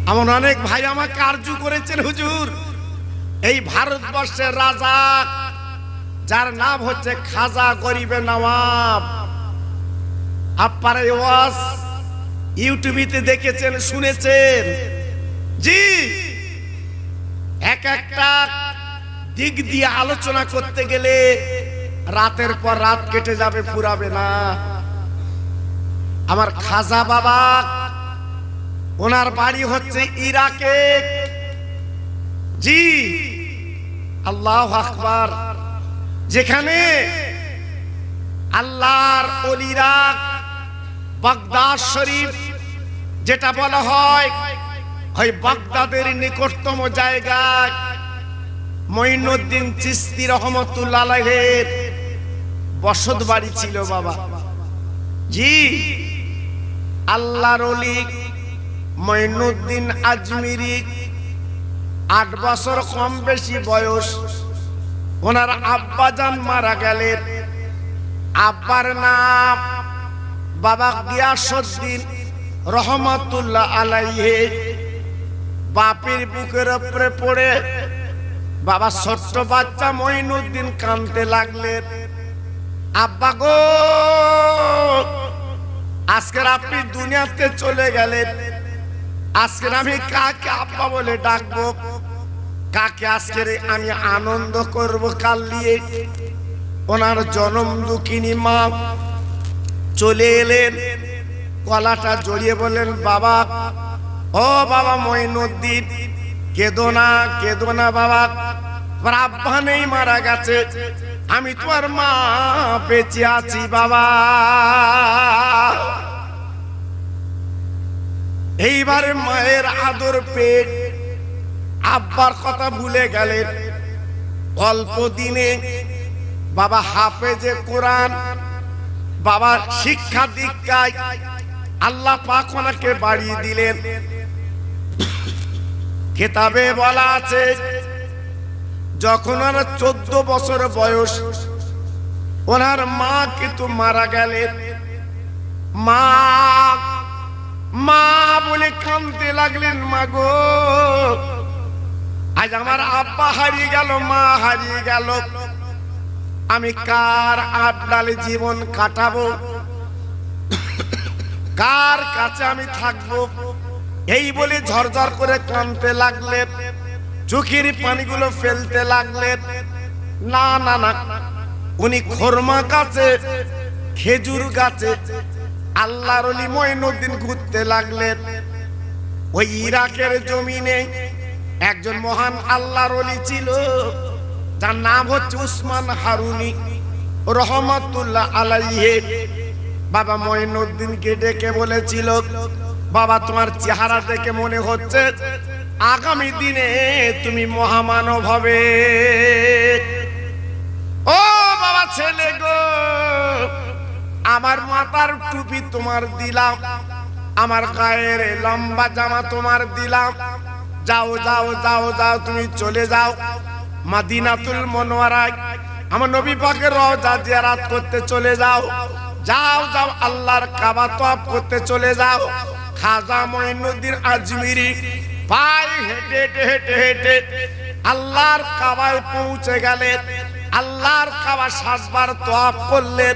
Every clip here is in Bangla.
এমন অনেক ভাই আমাকে আরজু করেছেন, হুজুর এই ভারতবর্ষের রাজা যার নাম হচ্ছে খাজা গরিবে নওয়াব, আপনারা এই ওয়াজ ইউটিউবে দেখেছেন, শুনেছেন। জি, এক একটা দিক দিয়ে আলোচনা করতে গেলে রাতের পর রাত কেটে যাবে, ফুরাবে না। আমার খাজা বাবা, ওনার বাড়ি হচ্ছে ইরাকে। জি, আল্লাহু আকবার। যেখানে আল্লাহর ওলিরা বাগদাদ শরীফ যেটা বলা হয়, ওই বাগদাদের নিকটতম জায়গায় মঈনুদ্দিন চিশতি রহমতুল্লাহ আলাইহির বসত বাড়ি ছিল বাবা। জি, আল্লাহর ওলি মঈনুদ্দিন আজমিরি 8 বছর কম বেশি বয়স, ওনার আব্বাজান মারা গেলেন। আব্বার নাম বাবা গিয়াসউদ্দিন রহমতুল্লাহ আলাইহি। বাপের বুকের উপরে পড়ে বাবা ছোট্ট বাচ্চা মঈনুদ্দিন কাঁদতে লাগলেন, আব্বা গো, আজকে আপনি দুনিয়াতে চলে গেলেন, আজকে আমি কাকে আব্বা বলে ডাকবো, কাকে আজকে আমি আনন্দ করব কাল নিয়ে। ওনার জনম দুঃখিনী মা চলে এলেন, গলাটা জড়িয়ে বলেন, বাবা, ও বাবা মঈনুদ্দিন, কেঁদো না, কেঁদো না বাবা, তোমার আব্বা নেই, মারা গেছে, আমি তোমার মা বেঁচে আছি বাবা। এইবারে মায়ের আদর পেয়ে আব্বার কথা ভুলে গেলেন। অল্প দিনে বাবা হাফেজে কোরআন, বাবা শিক্ষা দীক্ষায় আল্লাহ পাক ওনাকে বাড়িয়ে দিলেন। কিতাবে বলা আছে, যখন ওনার 14 বছর বয়স, ওনার মা কিন্তু মারা গেলেন। মা মা বলে কাঁদতে লাগলেন, মা গো, আজ আমার আব্বা হারিয়ে গেল, মা হারিয়ে গেল, আমি কার আড্ডালে জীবন কাটাবো, কার কাছে আমি থাকবো? এই বলে ঝরঝর করে কাঁদতে লাগলেন, চোখের পানিগুলো ফেলতে লাগলেন। না না না, উনি খরমা গাছে, খেজুর গাছে আল্লাহর ওলি মঈনুদ্দিন ঘুরতে লাগলেন। ওই ইরাকের জমিনে একজন মহান আল্লাহর ওলি ছিল, যার নাম হচ্ছে উসমান হারুনি রহমতুল্লাহ আলাইহি। বাবা মঈনুদ্দিনকে ডেকে বলেছিল, বাবা, তোমার চেহারা দেখে মনে হচ্ছে আগামী দিনে তুমি মহামানব হবে। ও বাবা ছেলে গো, আমার মাথার টুপি তোমার দিলাম, আমার গায়ের লম্বা জামা তোমার দিলাম, যাও যাও যাও যাও, তুমি চলে যাও মদিনাতুল মুনাওয়ারায়, আমার নবী পাকের রওজা জিয়ারত করতে চলে যাও, যাও যাও আল্লাহর কাবা তওয়াফ করতে চলে যাও। খাজা মঈনুদ্দিন আজমিরি পায়ে হেঁটে হেঁটে হেঁটে আল্লাহর কাবায় পৌঁছে গেলেন। আল্লাহর কাবা 7 বার তওয়াফ করলেন।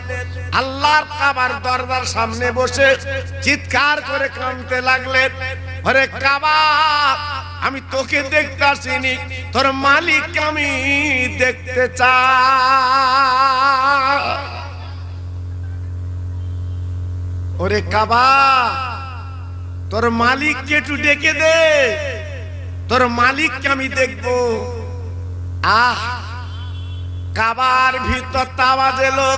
আল্লাহর কাবার দরজার সামনে বসে চিৎকার করে কাঁদতে লাগলেন, ওরে কাবা, আমি তোকে দেখতে আসিনি, তোর মালিক আমি দেখতে চাই। ওরে কাবা, তোর মালিককে একটু ডেকে দে, তোর মালিককে আমি দেখবো। আহ, কাবার ভিতর আওয়াজ এলো,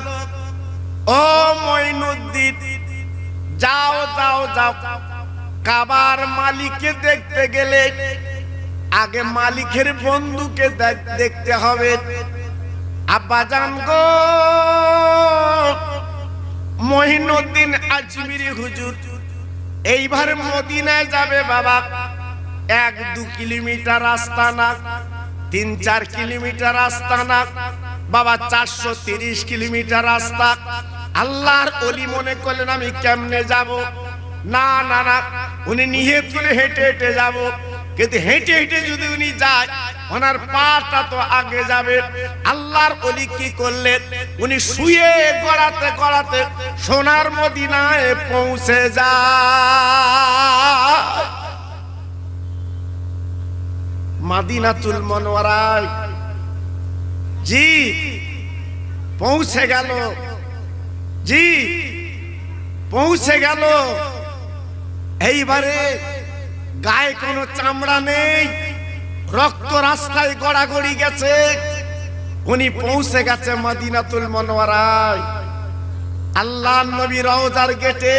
ও মঈনুদ্দিন, যাও যাও যাও, কাবার মালিককে দেখতে গেলে আগে মালিকের বন্ধুকে দেখতে হবে। আব্বাজান গো, মঈনুদ্দিন আজমিরি হুজুর এইবার মদিনায় যাবে বাবা, 1-2 কিলোমিটার রাস্তা না, 3-4 কিলোমিটার রাস্তা না বাবা, 430 কিলোমিটার রাস্তা। আল্লাহর ওলি মনে করলেন, আমি কেমনে যাব? না না না, উনি নিয়ত করে হেঁটে হেঁটে যাব, কিন্তু হেঁটে হেঁটে যদি উনি যায় ওনার পাটা তো আগে যাবে। আল্লাহর ওলি কি করলেন, উনি শুয়ে গড়াতে গড়াতে সোনার মদিনায় পৌঁছে যায়। মদিনাতুল মুনাওয়ারায় জি পৌঁছে গেল, জি পৌঁছে গেল। এইবারে গায়ে কোনো চামড়া নেই, রক্ত রাস্তায় গড়াগড়ি গেছে। উনি পৌঁছে গেছে মদিনাতুল মুনাওয়ারায়। আল্লাহর নবী রওজার গেটে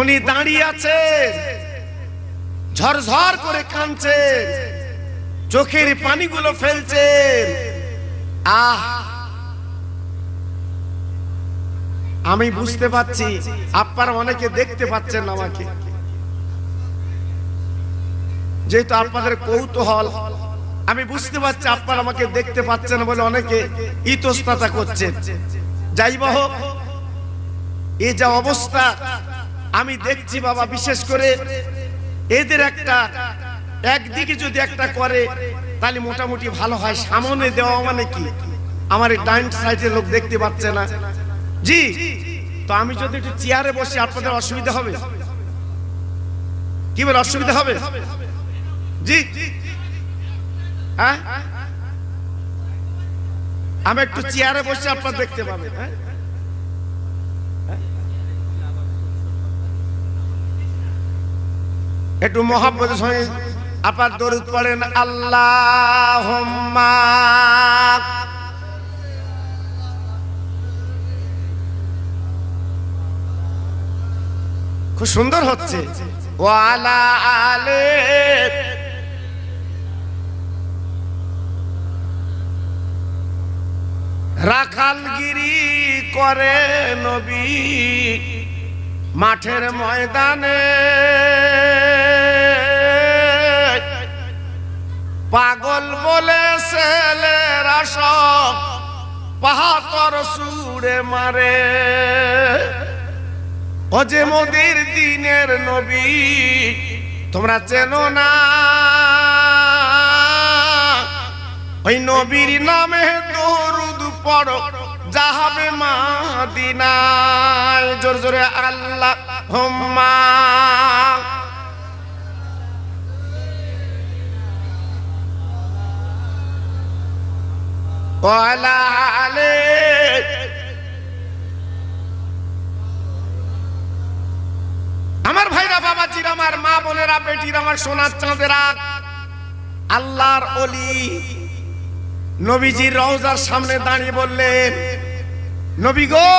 উনি দাঁড়িয়ে আছে, ঝরঝর করে কাঁদছে, চোখের পানিগুলো ফেলছে। আহ, আমি বুঝতে পাচ্ছি আপনারা অনেকে দেখতে পাচ্ছেন আমাকে, যেহেতু আপনাদের কৌতূহল, আমি বুঝতে পারছি আপনারা আমাকে দেখতে পাচ্ছেন বলে অনেকে ইতস্ততা করছেন। যাই হোক, এই যে অবস্থা আমি দেখছি বাবা, বিশেষ করে এদের একটা একদিকে যদি একটা করে তাহলে মোটামুটি ভালো হয়। সামনে দেওয়া মানে কি, আমার এই ডাইন সাইডের লোক দেখতে পাচ্ছে না জি, তো আমি যদি একটু চেয়ারে বসে আপনাদের অসুবিধা হবে? কি বলে অসুবিধা হবে জি? হ্যাঁ, আমি একটু চেয়ারে বসে আপনারা দেখতে পাবেন। হ্যাঁ, একটু মহব্বতের সঙ্গে আপনার দরুদ পড়েন, আল্লাহুম্মা। খুব সুন্দর হচ্ছে। ওয়ালা আলে, রাখালগিরি করে নবী মাঠের ময়দানে, পাগল বলে ছেলেরা সব পাহাতর সুরে মারে। ও যে মোদের দিনের নবী তোমরা চেনো না, ওই নবীর নামে দরুদ পড়ো যাবে মদিনায়। জোরে জোরে আল্লাহুম্মা। ওয়ালা আলে, আমার ভাইরা, বাবাজিরা, আমার মা বোনেরা, বেটিরা, আমার সোনার চাঁদেরা, আল্লাহর ওলি নবীজির রওজার সামনে দাঁড়িয়ে বললেন, নবী গো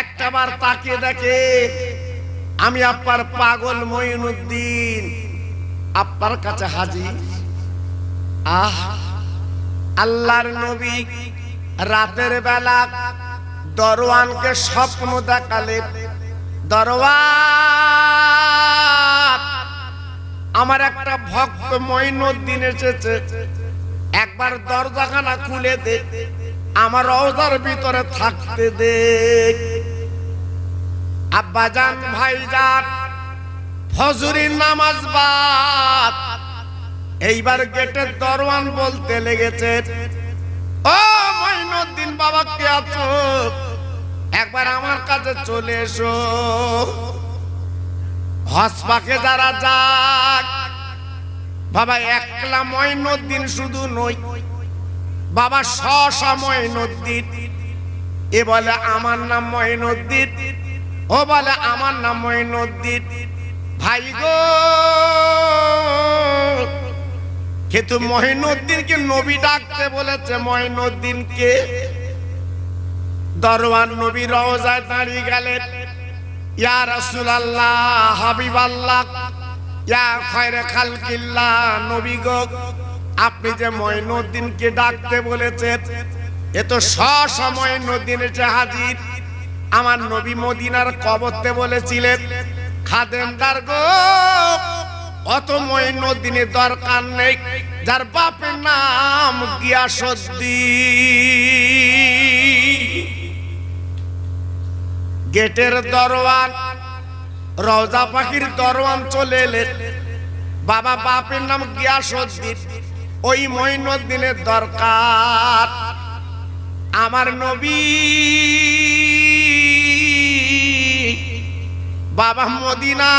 একটা বার তাকিয়ে দেখে, আমি আপনার পাগল মঈনুদ্দিন আপনার কাছে হাজির। আহ, আল্লাহর নবী রাতের বেলা দরওয়ানকে স্বপ্ন দেখালেন, দরওয়ান আমার একটা ভক্ত মঈনুদ্দিন এসেছে, একবার দরজাখানা খুলে দে, আমার রওজার ভিতরে থাকতে দে। আব্বাজান, ভাইজান, ফজরের নামাজ বাদ, এইবার গেটের দরওয়ান বলতে লেগেছে, ও মঈনুদ্দিন বাবা কে আছো, একবার আমার কাছে চলে এসো। হসপাকে যারা যাক বাবা, একলা মঈনুদ্দিন শুধু নই বাবা, শশা মঈনুদ্দিন। এ বলে আমার নাম মঈনুদ্দিন, ও বলে আমার নাম মঈনুদ্দিন। ভাই গো, কিন্তু মঈনুদ্দিনকে নবী ডাকতে বলেছে, মঈনুদ্দিনকে। দরওয়ান নবী রওজায় দাঁড়িয়ে গেলেন, ইয়া রাসূলুল্লাহ, হাবিবাল্লাহ, ইয়া খায়রে খালকিল্লাহ, নবী গো আপনি যে মঈনুদ্দিনকে ডাকতে বলেছেন, এ তো সসময় মঈনুদ্দিন এসে হাজির। আমার নবী মদিনার কবরতে বলেছিলেন, খাদেমদার গো অত মঈনুদ্দিনের দরকার নেই, যার বাপের নাম গিয়াসউদ্দিন। গেটের দরওয়ান রওজা পাখির দরওয়ান চলে এলেন। বাবা বাপের নাম গিয়াসউদ্দিন, ওই মঈনুদ্দিনের দরকার। আমার নবী বাবা মদিনা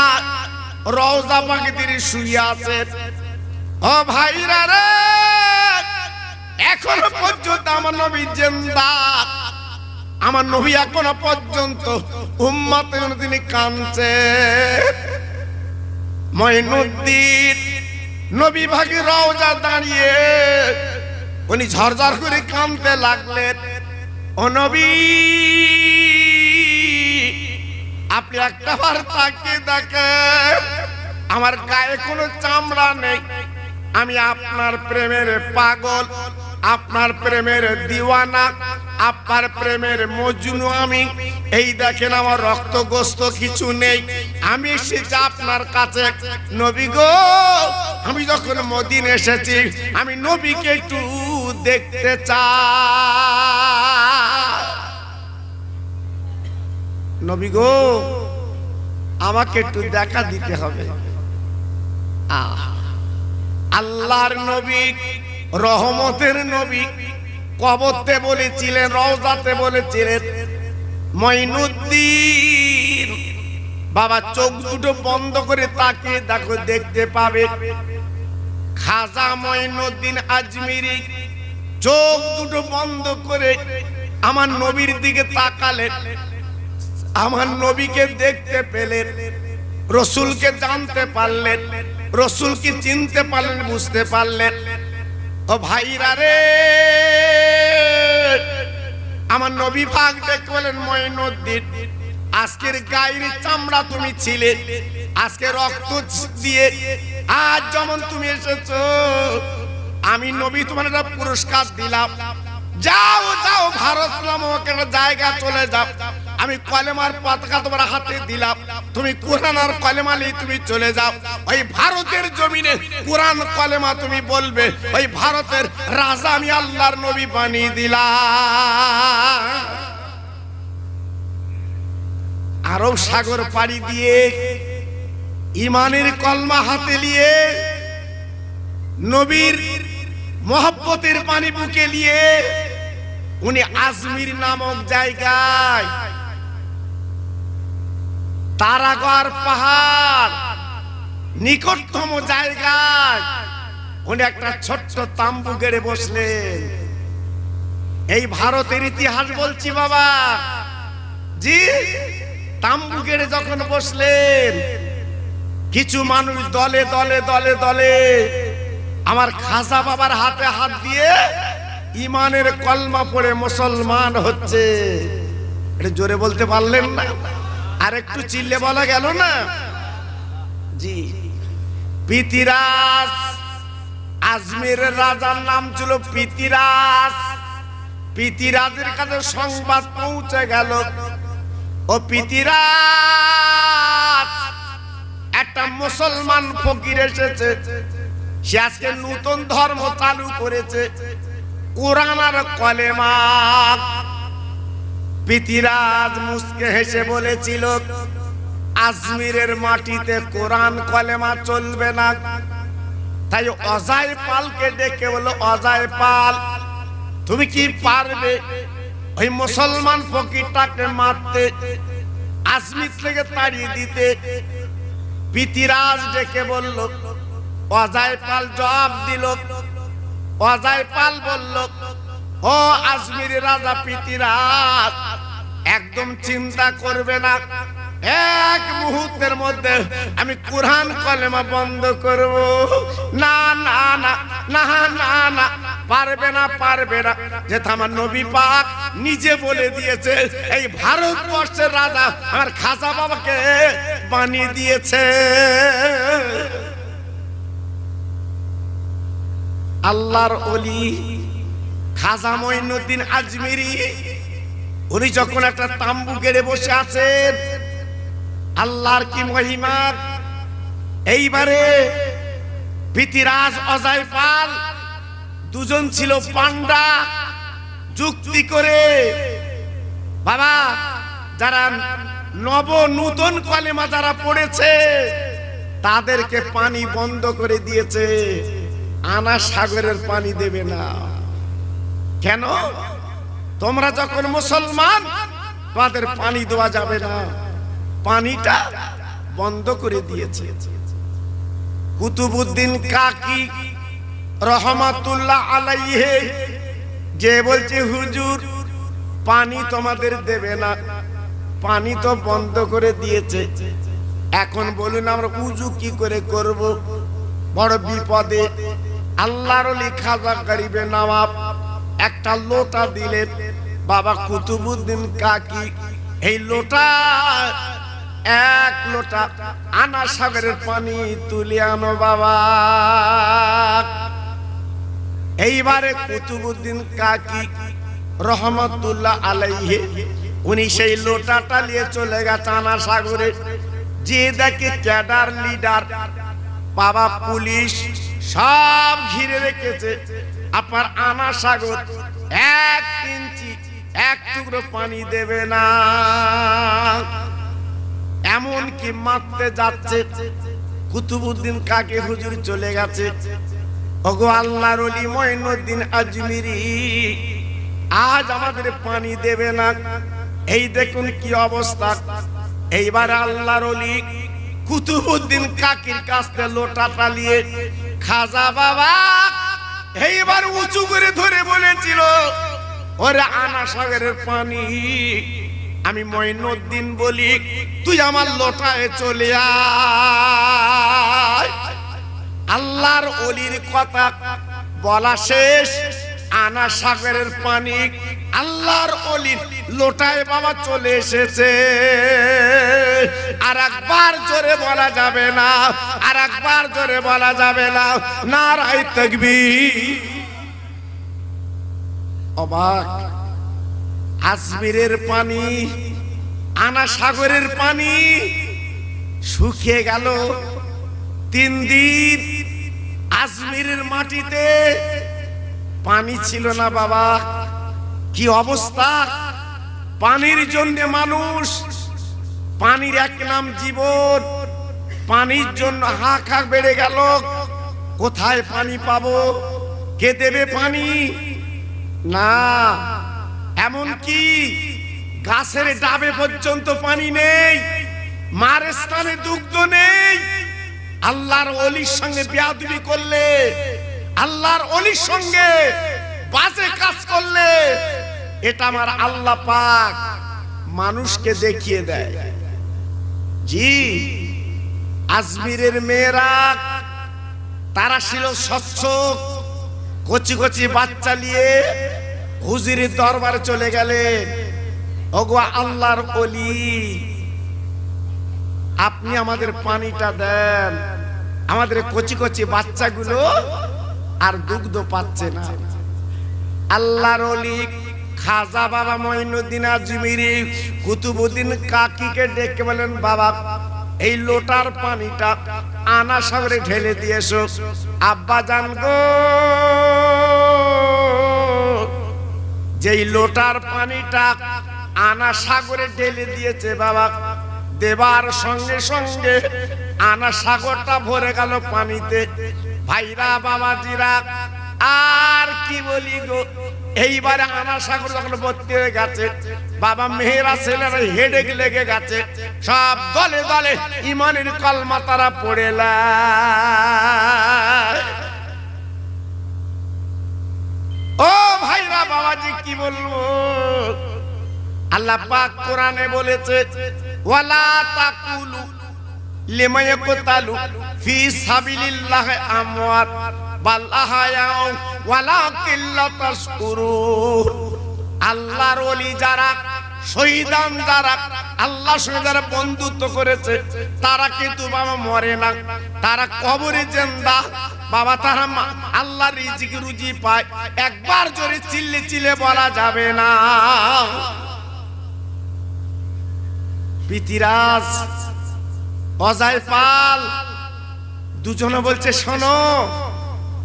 রওজা পাখিদের শুয়ে আছে। ও ভাইরা রে, এখনো পর্যন্ত আমার নবী জিন্দা। আমার নবী এখনো পর্যন্ত উম্মতের জন্য তিনি কাঁদছে। মঈনুদ্দিন নবী ভাগে রওজা দাঁড়িয়ে উনি ঝরঝর করে কাঁদতে লাগলেন। ও নবী, আপনি একটা বার তাকিয়ে দেখেন, আমার গায়ে কোনো চামড়া নেই। আমি আপনার প্রেমের পাগল, আপনার প্রেমের দিওয়ানা, আপনার প্রেমের মজনু আমি। এই দেখেন আমার রক্ত গোস্ত কিছু নেই। আমি এসেছি আপনার কাছে। নবী গো, আমি যখন মদিনা এসেছি, আমি নবীকে একটু দেখতে চাই। নবী গো, আমাকে একটু দেখা দিতে হবে। আল্লাহর নবী, রহমতের নবী কবরতে বলেছিলেন, রওজাতে বলেছিলেন, মঈনুদ্দিন বাবা চোখ দুটো বন্ধ করে তাকিয়ে দেখো, দেখতে পাবে। খাজা মঈনুদ্দিন আজমিরি চোখ দুটো বন্ধ করে আমার নবীর দিকে তাকালেন। আমার নবীকে দেখতে পেলেন, রসুলকে জানতে পারলেন, রসুলকে চিনতে পারলেন, বুঝতে পারলেন। ও ভাইরা রে, আমার নবী পাক দেখে বলেন, মঈনুদ্দিন আজকের গায়ের চামড়া তুমি ছিলে, আজকে রক্ত দিয়ে আজ যেমন তুমি এসেছো, আমি নবী তোমার একটা পুরস্কার দিলাম। যাও যাও, ভারত নামক একটা জায়গা চলে যাও। আমি কলেমার পতাকা তোমার হাতে দিলাম, তুমি কোরআন আর কলেমা নিয়ে তুমি চলে যাও। ওই ভারতের জমিনে কোরআন কলেমা তুমি বলবে, ওই ভারতের রাজা আমি আল্লাহর নবী বানিয়ে দিলাম। আরব সাগর পাড়ি দিয়ে ইমানের কলমা হাতে নিয়ে, নবীর মহব্বতের পানি বুকে নিয়ে উনি আজমির নামক জায়গায়, তারাগড় পাহাড় নিকটতম জায়গায় উনি একটা ছোট্ট তাম্বু গেড়ে বসলেন। এই ভারতের ইতিহাস বলছি বাবা জি। তাম্বু গেড়ে যখন বসলেন, কিছু মানুষ দলে দলে দলে দলে আমার খাজা বাবার হাতে হাত দিয়ে ইমানের কলমা পড়ে মুসলমান হচ্ছে। এটা জোরে বলতে পারলেন না? আর একটু চিল্লে বলা গেল না? জি। পৃথিরাজ, আজমিরের রাজার নাম ছিল পৃথিরাজ। পৃথিরাজের কাছে সংবাদ পৌঁছে গেল, ও পৃথিরাজ, একটা মুসলমান ফকির এসেছে। সে আজকে নতুন ধর্ম চালু করেছে, কোরআন আর কলেমা। পৃথিরাজ মুস্কে হেসে বলেছিল, আজমিরের মাটিতে কোরআন কলেমা চলবে না। তাই অজয় পালকে ডেকে বলল, অজয় পাল, তুমি কি পারবে ওই মুসলমান ফকিরটাকে মারতে, আজমির থেকে তাড়িয়ে দিতে? পৃথিরাজ ডেকে বলল, অজয় পাল জবাব দিল। অজয় পাল বলল, ও আজমিরের রাজা পৃথিরাজ, একদম চিন্তা করবে না, এক মুহূর্তের মধ্যে আমি কোরআন কলেমা বন্ধ করব। না না না না না না, পারবে না, পারবে না। যেটা আমার নবী পাক নিজে বলে দিয়েছে, এই ভারতবর্ষের রাজা আমার খাজা বাবাকে বানিয়ে দিয়েছে। আল্লাহর ওলি খাজা মঈনুদ্দিন আজমিরি, উনি যখন একটা তাম্বু গেড়ে বসে আছেন, আল্লাহর কি মহিমা! এইবারে পৃথিরাজ, অজয় পাল দুজন ছিল পান্ডা। যুক্তি করে বাবা যারা নূতন কলেমা যারা পড়েছে তাদেরকে পানি বন্ধ করে দিয়েছে, আনা সাগরের পানি দেবে না। কেন? তোমরা যখন মুসলমান তোমাদের পানি দেওয়া যাবে না, পানিটা বন্ধ করে দিয়েছে। কুতুবউদ্দিন কাকি রহমাতুল্লাহ আলাইহি যে বলছে হুজুর পানি তোমাদের দেবে না, পানি তো বন্ধ করে দিয়েছে, এখন বলুন আমরা উজু কি করে করব? বড় বিপদে। আল্লাহর ওলি খাজা গরিবে নওয়াব একটা লোটা দিলেন। বাবা কুতুবউদ্দিন কাকি এই লোটা, এক লোটা আনা সাগরের পানি তুলে আনো বাবা। এইবারে কুতুবউদ্দিন কাকি রহমতুল্লাহ আলাইহি উনি সেই লোটাটা নিয়ে চলে গেছে আনা সাগরে। যে দেখে ক্যাডার লিডার বাবা পুলিশ সব ঘিরে রেখেছে, আপনার আনা সাগর 1 ইঞ্চি 1 টুকরো পানি দেবে না, এমন কি মারতে যাচ্ছে। কুতুবউদ্দিন কাকি হুজুর চলে গেছে। ওগো আল্লাহর ওলি মঈনুদ্দিন আজমিরি আজ আমাদের পানি দেবে না, এই দেখুন কি অবস্থা। এইবার আল্লাহর ওলি কুতুবউদ্দিন কাকির কাছ থেকে লোটাটা নিয়ে খাজা বাবা এইবার উঁচু করে ধরে বলেছিল, ওরে আনা সাগরের পানি আমি মঈনুদ্দিন বলি, তুই আমার লোটায় চলে আয়। আল্লাহর ওলির কথা বলা শেষ, আনা সাগরের পানি আল্লাহর ওলির লোটায় বাবা চলে এসেছে। আর একবার জোরে বলা যাবে না, আর একবার জোরে বলা যাবে না, নারায়ে তাকবীর। অবাক! আজমিরের পানি, আনা সাগরের পানি শুকিয়ে গেল 3 দিন। আজমিরের মাটিতে পানি ছিল না বাবা, কি অবস্থা! পানির জন্য মানুষ, পানির এক নাম জীবন, পানির জন্য হাহাকার বেড়ে গেল। কোথায় পানি পাবো? কে দেবে পানি? না, এমন কি গাছের ডাবে পর্যন্ত পানি নেই, মার স্থানে দুগ্ধ নেই। আল্লাহর ওলির সঙ্গে বেয়াদবি করলে, আল্লাহর ওলির সঙ্গে বাজে কাজ করলে, এটা আমার আল্লাহ পাক মানুষকে দেখিয়ে দেয়। জি, আজমিরের মেয়েরা তারা ছিল স্বচ্ছ, কচি কচি বাচ্চা নিয়ে হুজুরের দরবারে চলে গেলেন। ওগো আল্লাহর ওলি, আপনি আমাদের পানিটা দেন, আমাদের কচি কচি বাচ্চাগুলো আর দুগ্ধ পাচ্ছে না। আল্লাহর ওলি খাজা বাবা মঈনুদ্দিন আজমিরি কুতুবউদ্দিন কাকিকে ডেকে বলেন, বাবা এই লোটার পানিটা আনা সাগরে ঢেলে দিয়েছো। আব্বা জান গো, যেই লোটার পানিটা আনা সাগরে ঢেলে দিয়েছে বাবা, দেবার সঙ্গে সঙ্গে আনা সাগরটা ভরে গেল পানিতে। ভাইরা বাবাজিরা আর কি বলি গো, এইবারে আনা সাগর যখন ভর্তি হয়ে গেছে, বাবা মেয়েরা ছেলেরা হেডে লেগে গেছে, সব দলে দলে ইমানের কলমা তারা পড়েলা। ও ভাইরা বাবাজি কি বলবো, আল্লাহ পাক কোরআনে বলেছে, ওয়ালা তাকুলু লিমা ইয়াকতালু ফি সাবিলিল্লাহি আমওয়াত বাল আহয়াউ ওয়ালাকিন লা তাশকুরুন। আল্লাহর ওলি যারা শহীদান, যারা আল্লাহ শহীদার বন্ধুত্ব করেছে, তারা কিন্তু বাবা মরে না, তারা কবরে জিন্দা বাবা, তারা আল্লাহর রিজিক রুজি পায়। একবার জোরে চিল্লে চিল্লে বলা যাবে না। পিতিরাজ অজয় পাল দুজনে বলছে, শোনো,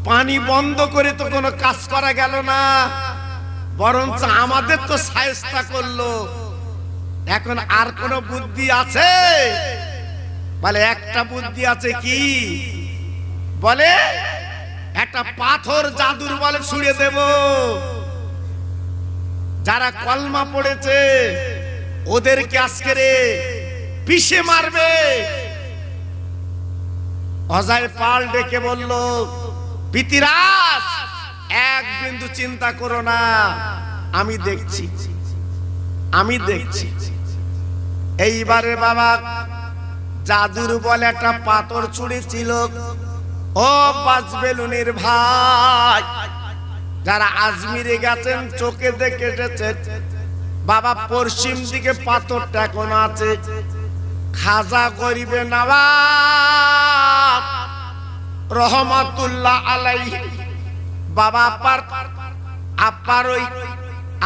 পানি বন্ধ করে তো কোনো কাজ করা গেল না, বরঞ্চ আমাদের তো শায়েস্তা করলো। এখন আর কোন বুদ্ধি আছে? বলে একটা বুদ্ধি আছে। কি বলে? একটা পাথর জাদুর বলে ছুঁড়ে দেব। যারা কলমা পড়েছে ওদেরকে আজকে রে পিষে মারবে। অজয় পাল ডেকে বলল, পিতিরাজ এক বিন্দু চিন্তা করো না, আমি দেখছি, আমি দেখছি। এইবারে বাবা জাদুর বলে একটা পাথর ছুঁড়েছিল। ও বাজবেলুনির ভাই, যারা আজমিরে গেছেন চোখে দেখে এসেছেন, বাবা পশ্চিম দিকে পাথরটা এখন আছে। খাজা গরিবে নওয়াব রহমাতুল্লাহ আলাইহি বাবা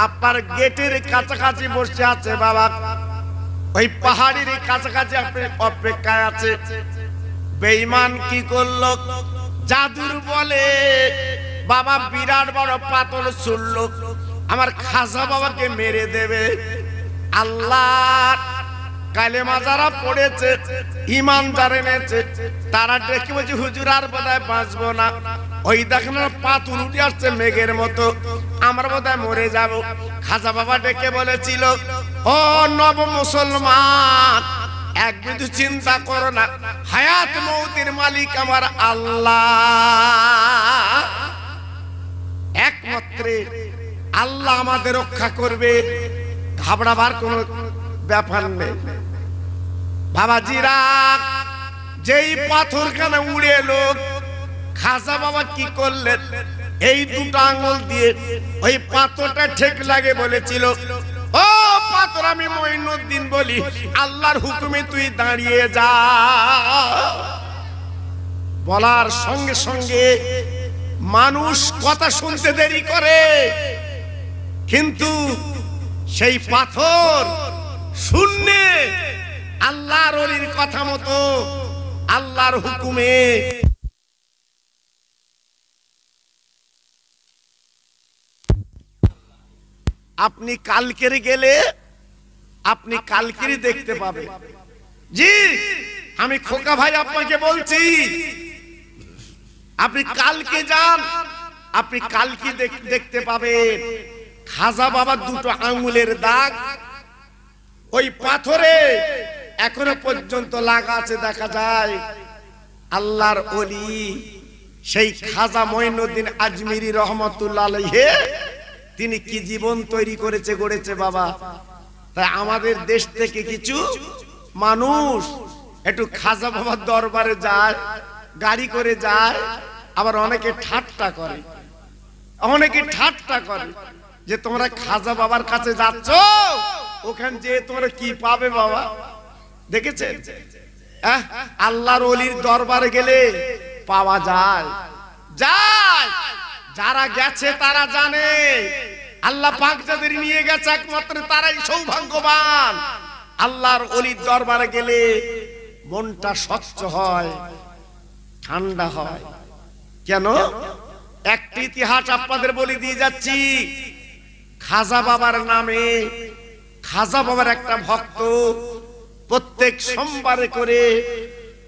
আপার গেটের কাছাকাছি বসে আছে। বাবা ওই পাহাড়ের কাছাকাছি অপেক্ষায় আছে। বেঈমান কি করলো? জাদুর বলে বাবা বিরাট বড় পাথর ছুড়লো, আমার খাজা বাবাকে মেরে দেবে। আল্লাহ কালেমা যারা পড়েছে, ঈমান যারা এনেছে, তারা ডেকে বলছে হুজুর আর বোধহয় বাঁচবো না। ওই দেখেন পাথর উঠে আসছে মেঘের মতো, আমরা বোধহয় মরে যাব। খাজা বাবা ডেকে বলেছিল, ও নব মুসলমান, এক বিন্দু চিন্তা করো না, হায়াত মৌতের মালিক আমার আল্লাহ। একমাত্র আল্লাহ আমাদের রক্ষা করবে, ঘাবড়াবার কোনো ব্যাপার নেই। বাবাজিরা, যেই পাথরখানা উড়ে এলো, খাজা বাবা কি করলেন? এই দুটো আঙ্গুল দিয়ে ওই পাথরটা ঠেক লাগে বলেছিল, ও পাথর আমি মঈনুদ্দিন বলি, আল্লাহর হুকুমে তুই দাঁড়িয়ে যা। বলার সঙ্গে সঙ্গে মানুষ কথা শুনতে দেরি করে, কিন্তু সেই পাথর শুনলে আল্লাহর ওলির কথা মতো আল্লাহর হুকুমে আপনি কালকের গেলে আপনি কালকেরই দেখতে পাবেন। জি, আমি খোকা ভাই আপনাকে বলছি, আপনি কালকে যান, আপনি কালকে দেখতে পাবেন। খাজা বাবার দুটো আঙ্গুলের দাগ ওই পাথরে এখনো পর্যন্ত লাগা আছে, দেখা যায়। আল্লাহর ওলি সেই খাজা মঈনুদ্দিন আজমিরি রহমাতুল্লাহ আলাইহি, তিনি কি জীবন তৈরি করেছে, গড়েছে বাবা। তাই আমাদের দেশ থেকে কিছু মানুষ একটু খাজা বাবার দরবারে যায়, গাড়ি করে যায়, আবার অনেকে ঠাট্টা করে, অনেকে ঠাট্টা করে যে তোমরা খাজা বাবার কাছে যাচ্ছ, ওখানে যে তোমরা কি পাবে বাবা। দেখেছেন? আল্লাহর ওলির দরবারে গেলে পাওয়া যায়, যায়। যারা গেছে তারা জানে, আল্লাহ পাক যাদের নিয়ে গেছে একমাত্র তারাই সৌভাগ্যবান। আল্লাহর ওলির দরবারে গেলে মনটা স্বচ্ছ হয়, ঠান্ডা হয়। কেন? একটি ইতিহাস আপনাদের বলে দিয়ে যাচ্ছি। খাজা বাবার নামে, খাজা বাবার একটা ভক্ত প্রত্যেক সোমবারে করে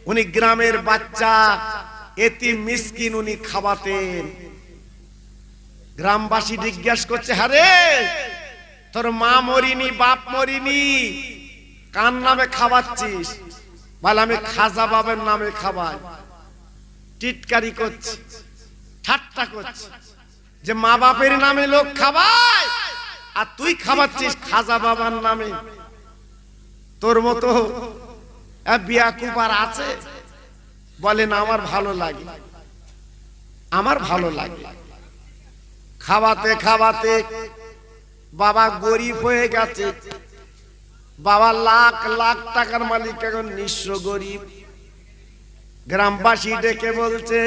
উনি গ্রামের বাচ্চা এতিম মিসকিন উনি খাওয়াতেন। গ্রামবাসী জিজ্ঞাসা করছে, আরে তোর মা মরিনি, বাপ মরিনি, কার নামে খাওয়াচ্ছিস? বলে আমি খাজা বাবার নামে খাওয়াই। টিটকারি করছে, ঠাট্টা করছে যে মা বাপের নামে লোক খাওয়ায় আর তুই খাওয়াচ্ছিস খাজা বাবার নামে। তোর মতো বিয়াকুবার আছে? বলে না, আমার ভালো লাগে, আমার ভালো লাগে। খাওয়াতে খাওয়াতে বাবা গরিব হয়ে গেছে। বাবা লাখ লাখ টাকার মালিক, এখন নিঃস্ব গরিব। গ্রামবাসী ডেকে বলছে,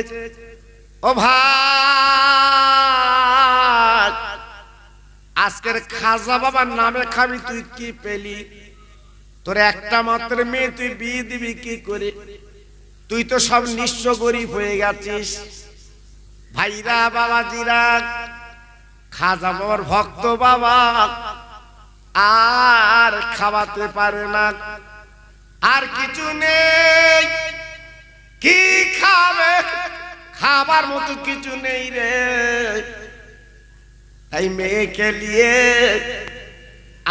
ও ভাই, আজকের খাজা বাবার নামে খাবি, তুই কি পেলি? তোর একটা মাত্র মেয়ে, তুই বিয়ে দিবি কি করে? তুই তো সব নিঃস্ব গরিব হয়ে গেছিস। ভাইরা, বাবাজিরা, খাজা বাবার ভক্ত বাবা আর খাওয়াতে পারে না, আর কিছু নেই, কি খাবে, খাবার মতো কিছু নেই রে। তাই মেয়েকে নিয়ে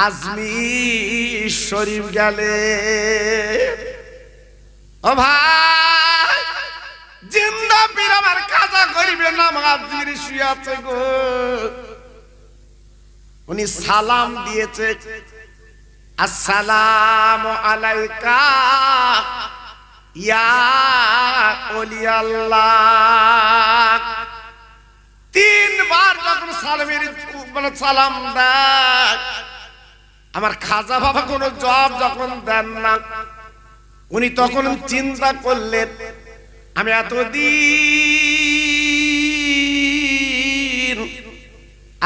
আজমির শরীফ গেলে। ও ভাই, জিন্দা পীর আমার কাজা করিবে না, আজমির শুয়ে আছে গো। উনি সালাম দিয়েছে, আসসালামু আলাইকা ইয়া ওলি আল্লাহ। তিনবার যখন সালাম দেন, আমার খাজা বাবা কোনো জবাব যখন দেন না, উনি তখন চিন্তা করলেন, আমি এতদিন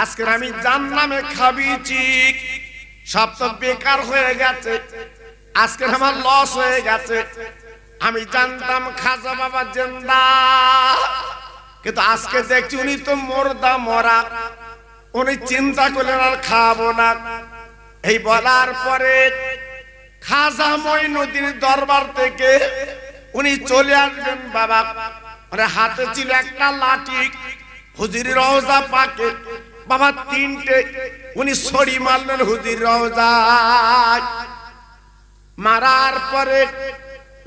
আজকে আমি জাহান্নামে খাবিছি, সব তো বেকার হয়ে গেছে, আজকে আমার লস হয়ে গেছে। আমি জানতাম খাজা বাবা জিন্দা, কিন্তু আজকে দেখছি উনি তো মরদা মরা। উনি চিন্তা করলেন আর খাবো না। এই বলার পরে খাজা মঈনুদ্দিন দরবার থেকে উনি চলে আসবেন বাবা। হাতে ছিল একটা লাঠি, হুজুর রওজা পাকে বাবা তিনটে উনি ছড়ি মারলেন হুজুর রওজায়। মারার পরে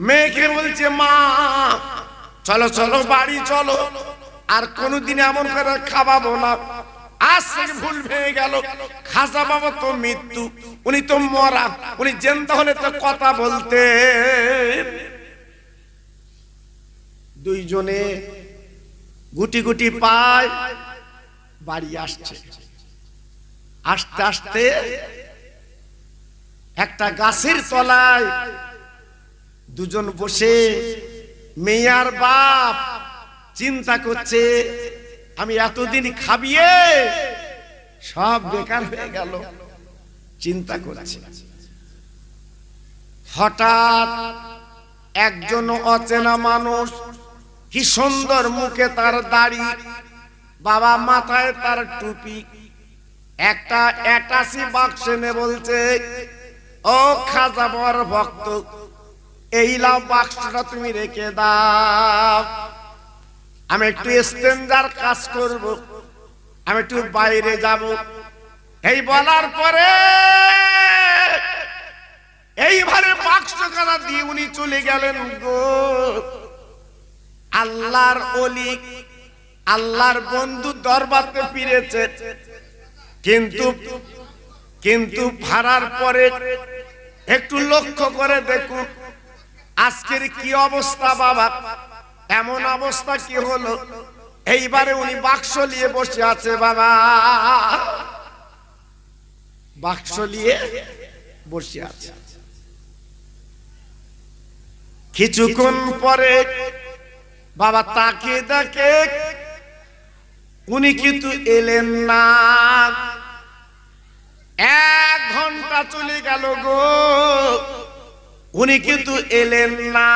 মেয়েকে বলছে, মা চলো চলো বাড়ি চলো, আর কোনোদিন এমন করে খাওয়াবো না, আজ থেকে ভুল ভেঙে গেল। খাজা বাবা তো মৃত্যু, উনি তো মরা, উনি জিন্দা হলে তো কথা বলতে। দুইজনে গুটি গুটি পায় বাড়ি আসছে। আস্তে আস্তে একটা গাছের তলায় দুজন বসে মেয়ার বাপ চিন্তা করছে, আমি এতদিন খাবিয়ে সব বেকার হয়ে গেল, চিন্তা করছে। হঠাৎ একজন অচেনা মানুষ, কি সুন্দর মুখে তার দাড়ি, বাবা মাথায় তার টুপি, একটা অ্যাটাচি বাক্স এনে বলছে, ও খাজা বাবার ভক্ত, এই লাও বাক্সটা তুমি রেখে দাও, আমি একটু স্ট্যান্ডার কাজ করব, আমি একটু বাইরে যাব। এই বলার পরে এইবারে বাক্সখানা দিয়ে উনি চলে গেলেন গো। আল্লাহর ওলি, আল্লাহর বন্ধু দরবারে ফিরেছে, কিন্তু ভাড়ার পরে একটু লক্ষ্য করে দেখুন আজকের কি অবস্থা বাবা। এমন অবস্থা কি হলো, এইবারে উনি বাক্স নিয়ে বসে আছে বাবা, বাক্স নিয়ে বসে আছে। কিছুক্ষণ পরে বাবা তাকিয়ে দেখে উনি কিন্তু এলেন না। 1 ঘন্টা চলে গেল গো, উনি কিন্তু এলেন না।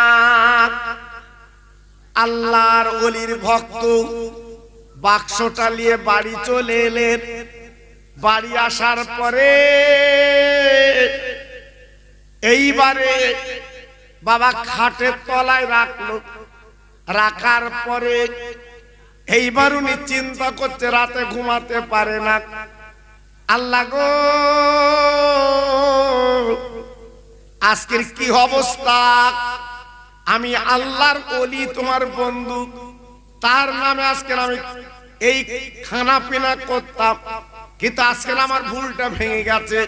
আল্লাহর ওলির ভক্ত বাক্সটা নিয়ে বাড়ি চলে এলেন। বাড়ি আসার পরে এইবারে বাবা খাটের তলায় রাখলো, রাখার পরে এইবার উনি চিন্তা করছে, রাতে ঘুমাতে পারে না। আল্লাহ গো, আজকের কি অবস্থা, আমি আল্লাহর ওলি তোমার বন্ধু, তার নামে আজকে আমি এই খানা পিনা করতাম, কিন্তু আজকে আমার ভুলটা ভেঙে গেছে।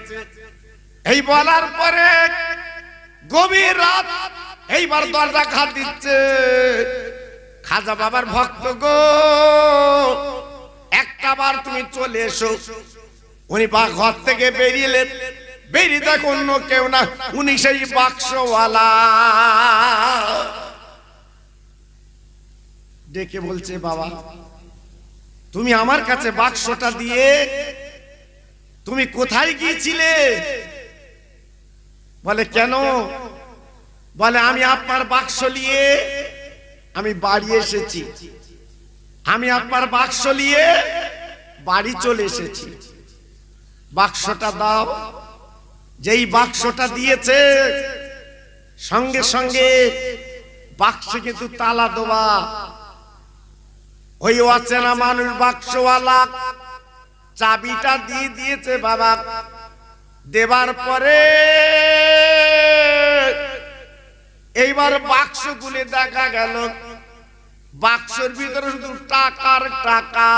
এই বলার পরে গভীর রাত, এইবার দরজা ঘা দিচ্ছে। খাজা বাবার ভক্ত গো, একটা বার তুমি চলে এসো। উনি ঘর থেকে বেরিয়েলেন, বেরিয়ে দেখো অন্য কেউ না, উনি সেই বাক্সওয়ালা। ডেকে বলছে, বাবা তুমি আমার কাছে বাক্সটা দিয়ে তুমি কোথায় গিয়েছিলে? বলে কেন? বলে আমি আপনার বাক্স নিয়ে আমি বাড়ি এসেছি, আমি আপনার বাক্স নিয়ে বাড়ি চলে এসেছি, বাক্সটা দাও। যেই বাক্সটা দিয়েছে সঙ্গে সঙ্গে বাক্সে কিন্তু তালা দেওয়া। ওই অচেনা মানুষ বাক্সওয়ালা চাবিটা দিয়ে দিয়েছে বাবা। দেবার পরে এইবার বাক্স খুলে দেখা গেল বাক্সের ভিতরে শুধু টাকার টাকা।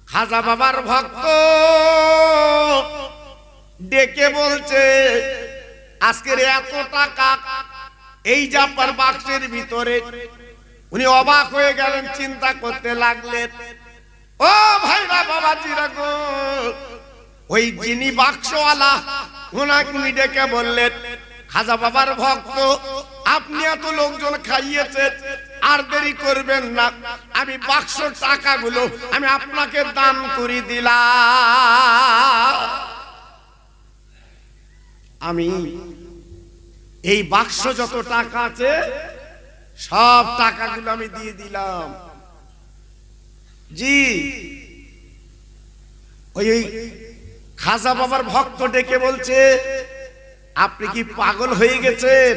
খাজা বাবার ভক্ত ডেকে বলছে আজকের এত টাকা এই যে আপনার বাক্সের ভিতরে। উনি অবাক হয়ে গেলেন, চিন্তা করতে লাগলেন, ও ভাইরা বাবাজিরা গো, ওই যিনি বাক্সওয়ালা ওনাকে উনি ডেকে বললেন, খাজা বাবার ভক্ত আপনি এত লোকজন খাইয়েছেন, আর দেরি করবেন না, আমি বাক্স টাকাগুলো আমি আপনাকে দান করে দিলাম। আমি এই বাক্স যত টাকা আছে সব টাকাগুলো আমি দিয়ে দিলাম। জি, ওই খাজা বাবার ভক্ত ডেকে বলছে আপনি কি পাগল হয়ে গেছেন?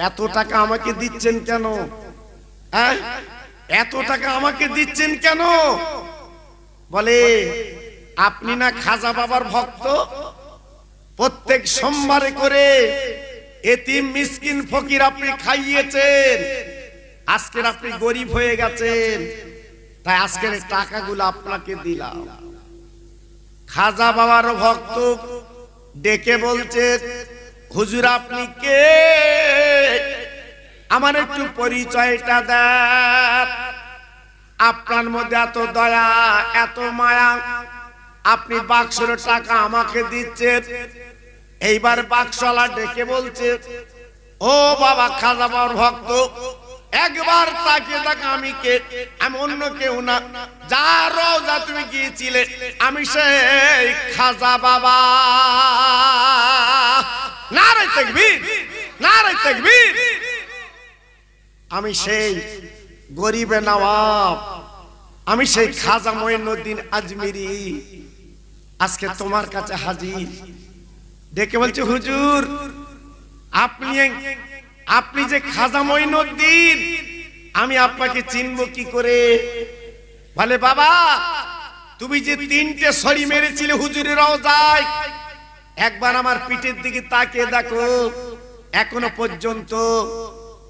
এত টাকা আমাকে দিচ্ছেন কেন? এত টাকা আমাকে দিচ্ছেন কেন? বলে আপনি না খাজা বাবার ভক্ত, প্রত্যেক সোমবারে করে এতিম মিসকিন ফকির আপনি খাইয়েছেন, আজকের আপনি গরিব হয়ে গেছেন, তাই আজকের টাকাগুলো আপনাকে দিলাম। খাজা বাবার ভক্ত ডেকে বলছে হুজুর আপনি কে? আমার একটু পরিচয়টা দেন। আপনার মধ্যে এত দয়া এত মায়া, আপনি বাক্সের টাকা আমাকে দিচ্ছেন। এইবার বাক্সওয়ালা ডেকে বলছে ও বাবা খাজা বাবার ভক্ত, একবার তাকিয়ে দেখ আমি কে? আমি অন্য কেউ না, যা রওজা তুমি গিয়েছিলে আমি সেই খাজা বাবা। নারে তাকবীর, নারে তাকবীর। আমি সেই গরিবে নওয়াব, আমি সেই খাজা মঈনুদ্দিন আজমিরি আজকে তোমার কাছে হাজির। ডেকে বলছে হুজুর আপনি যে খাজা মঈনুদ্দিন, আমি আপনাকে চিনব কি করে? বলে বাবা তুমি যে 3টে ছড়ি মেরেছিলে হুজুরের রওজায়, একবার আমার পিঠের দিকে তাকিয়ে দেখো, এখনো পর্যন্ত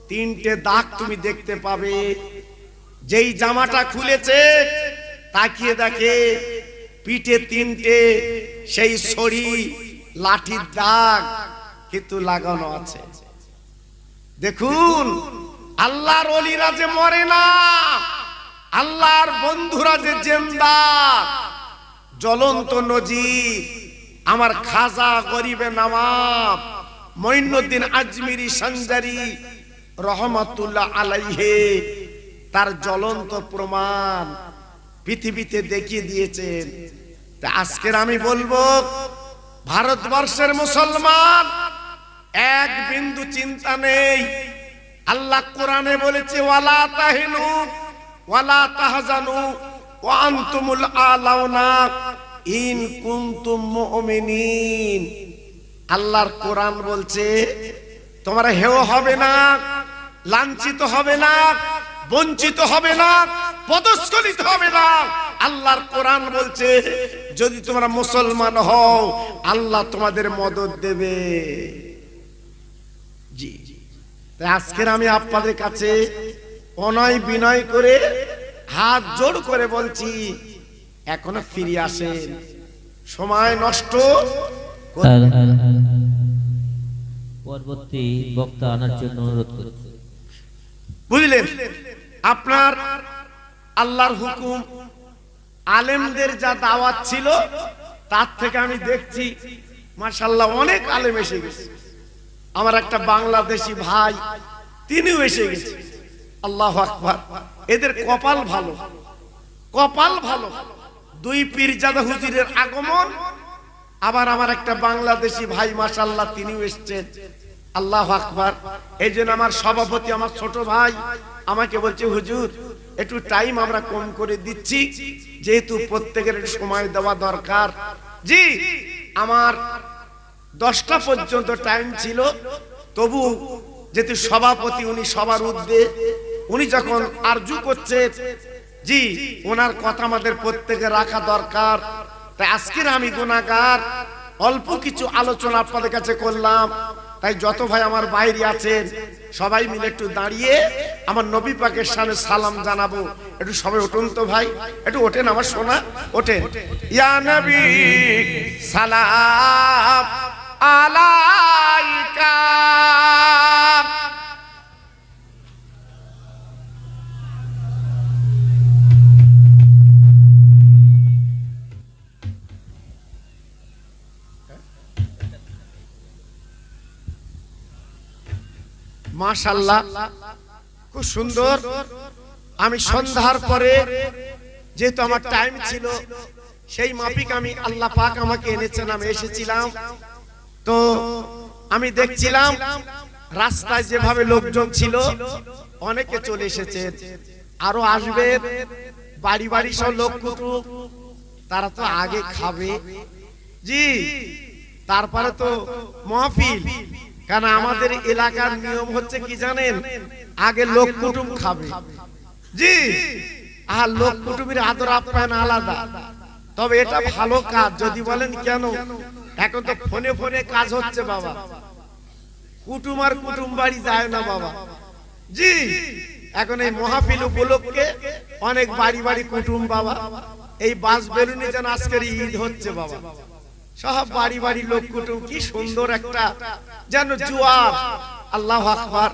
3টে দাগ তুমি দেখতে পাবে। যেই জামাটা খুলেছে তাকিয়ে দেখে পিঠে 3টে সেই ছড়ি লাঠির দাগ কিন্তু লাগানো আছে। দেখুন আল্লাহর ওলিরা যে মরে না, আল্লাহর বন্ধুরা যে জিন্দা, জ্বলন্ত নজির আমার খাজা গরিবে নওয়াব মঈনুদ্দিন আজমিরি সঞ্জারি রহমাতুল্লাহ আলাইহি তার জ্বলন্ত প্রমাণ পৃথিবীতে দেখিয়ে দিয়েছেন। তা আজকের আমি বলবো ভারতবর্ষের মুসলমান এক বিন্দু চিন্তা নেই। আল্লাহ কোরআনে বলেছে ওয়ালা তাহিনু ওয়ালা তাহজানু ওয়া আনতুমুল আলাউনা ইন কুনতুম মুমিনিন। আল্লাহর কোরআন বলছে তোমরা হেয় হবে না, লাঞ্ছিত হবে না, বঞ্চিত হবে না, পদস্খলিত হবে না। আল্লাহর কোরআন বলছে যদি তোমরা মুসলমান হও আল্লাহ তোমাদের মদদ দেবে। জি, তাই আজকের আমি আপনাদের কাছে অনয় বিনয় করে হাত জোড় করে বলছি এখনো ফিরে আসেন, সময় নষ্ট। পরবর্তী বক্তা আনার জন্য অনুরোধ করছি। বুঝলেন, আপনার আল্লাহর হুকুম আলেমদের যা দাওয়াত ছিল তার থেকে আমি দেখছি মাশাআল্লাহ অনেক আলেম এসে গেছে। আমার একটা বাংলাদেশি ভাই তিনিও এসে গেছে। আল্লাহু আকবার, এদের কপাল ভালো, কপাল ভালো। 2 পীরজাদা হুজুরের আগমন, আবার আমার একটা বাংলাদেশি ভাই মাশাআল্লাহ তিনিও এসেছেন। আল্লাহু আকবার। এই জন্য আমার সভাপতি আমার ছোট ভাই আমাকে বলছে হুজুর একটু টাইম আমরা কম করে দিচ্ছি, যেহেতু প্রত্যেকের সময় দেওয়া দরকার। জি, আমার 10টা পর্যন্ত টাইম ছিল, তবু যেহেতু সভাপতি উনি সবার ঊর্ধ্বে, উনি যখন আরজু করছে জি ওনার কথা আমাদের প্রত্যেকে রাখা দরকার, তাই আজকের আমি গুনাহগার, অল্প কিছু আলোচনা আপনাদের কাছে করলাম। তাই যত ভাই আমার বাইরে আছেন সবাই মিলে একটু দাঁড়িয়ে আমার নবী পাকের সামনে সালাম জানাবো। একটু সবাই উঠুন তো ভাই, একটু ওঠেন আমার সোনা, ওঠেন। ইয়া নবী সালাম আলাইকা, মাশাআল্লাহ খুব সুন্দর। আমি সন্ধ্যার পরে যেহেতু আমার টাইম ছিল সেই মাফিক আমি আল্লাহ পাক আমাকে এনেছেন, আমি এসেছিলাম। তো আমি দেখছিলাম রাস্তায় যেভাবে লোকজন ছিল অনেকে চলে এসেছে, আরো আসবে, বাড়ি বাড়ি সব লোক কুটুম, তারা তো আগে খাবে জি, তারপরে তো মাহফিল। কারণ আমাদের এলাকার নিয়ম হচ্ছে কি জানেন, আগে লোক কুটুম খাবে জি, আর লোক কুটুমের আদর আপ্যায়ন আলাদা। তবে এটা ভালো কাজ, যদি বলেন কেন, এখন তো ফোনে ফোনে কাজ হচ্ছে বাবা, কুটুম আর কুটুম বাড়ি যায় না বাবা জি। এখন এই মাহফিল উপলক্ষে অনেক বাড়ি বাড়ি কুটুম বাবা, এই বাস বেলুনি যেন আজকের ঈদ হচ্ছে বাবা, সব বাড়ি বাড়ি লোক কুটুম, কি সুন্দর একটা যেন জোয়ার। আল্লাহু আকবার।